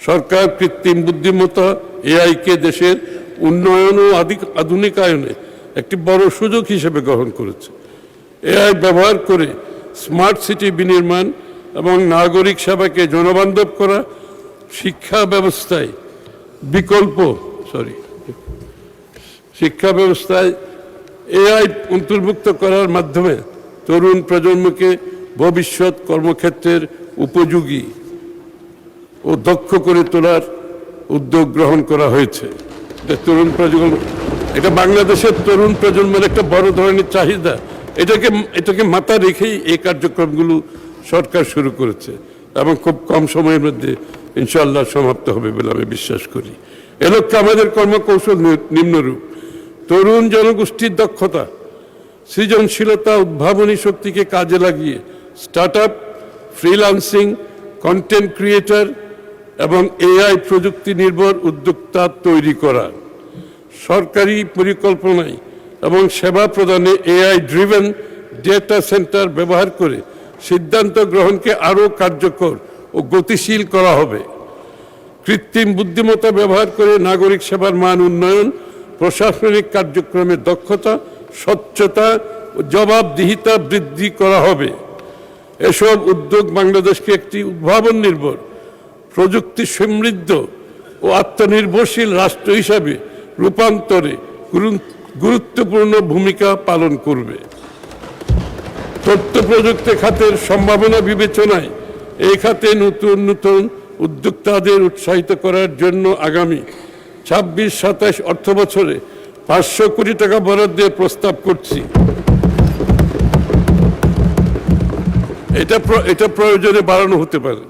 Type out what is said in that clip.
সরকার কৃত্রিম বুদ্ধিমত্তা এআইকে দেশের উন্নয়ন ও আধুনিকায়নে একটি বড় সুযোগ হিসেবে গ্রহণ করেছে। এআই ব্যবহার করে স্মার্ট সিটি বিনির্মাণ এবং নাগরিক সেবাকে জনবান্ধব করা, শিক্ষা ব্যবস্থায় এআই অন্তর্ভুক্ত করার মাধ্যমে তরুণ প্রজন্মকে ভবিষ্যৎ কর্মক্ষেত্রের উপযোগী ও দক্ষ করে তোলার উদ্যোগ গ্রহণ করা হয়েছে। এটা বাংলাদেশের তরুণ প্রজন্মের একটা বড় ধরনের চাহিদা। এটাকে মাথায় রেখেই এই কার্যক্রমগুলো সরকার শুরু করেছে এবং খুব কম সময়ের মধ্যে ইনশাআল্লাহ সমাপ্ত হবে বলে আমি বিশ্বাস করি। এ লক্ষ্যে আমাদের কর্মকৌশল নিম্নরূপ: তরুণ জনগোষ্ঠীর দক্ষতা, সৃজনশীলতা, উদ্ভাবনী শক্তিকে কাজে লাগিয়ে স্টার্টআপ, ফ্রিল্যান্সিং, কন্টেন্ট ক্রিয়েটর এবং এআই প্রযুক্তি নির্ভর উদ্যোক্তা তৈরি করা, সরকারি পরিকল্পনায় এবং সেবা প্রদানে এআই ড্রিভেন ডেটা সেন্টার ব্যবহার করে সিদ্ধান্ত গ্রহণকে আরও কার্যকর ও গতিশীল করা হবে। কৃত্রিম বুদ্ধিমত্তা ব্যবহার করে নাগরিক সেবার মান উন্নয়ন, প্রশাসনিক কার্যক্রমের দক্ষতা, স্বচ্ছতা ও জবাবদিহিতা বৃদ্ধি করা হবে। এসব উদ্যোগ বাংলাদেশকে একটি উদ্ভাবন নির্ভর, প্রযুক্তি সমৃদ্ধ ও আত্মনির্ভরশীল রাষ্ট্র হিসাবে রূপান্তরে গুরুত্বপূর্ণ ভূমিকা পালন করবে। তথ্য প্রযুক্তি খাতের সম্ভাবনা বিবেচনায় এই খাতে নতুন নতুন উদ্যোক্তাদের উৎসাহিত করার জন্য আগামী ২৬-২৭ অর্থ বছরে ৫০০ কোটি টাকা বরাদ্দের প্রস্তাব করছি। এটা প্রয়োজনে বাড়ানো হতে পারে।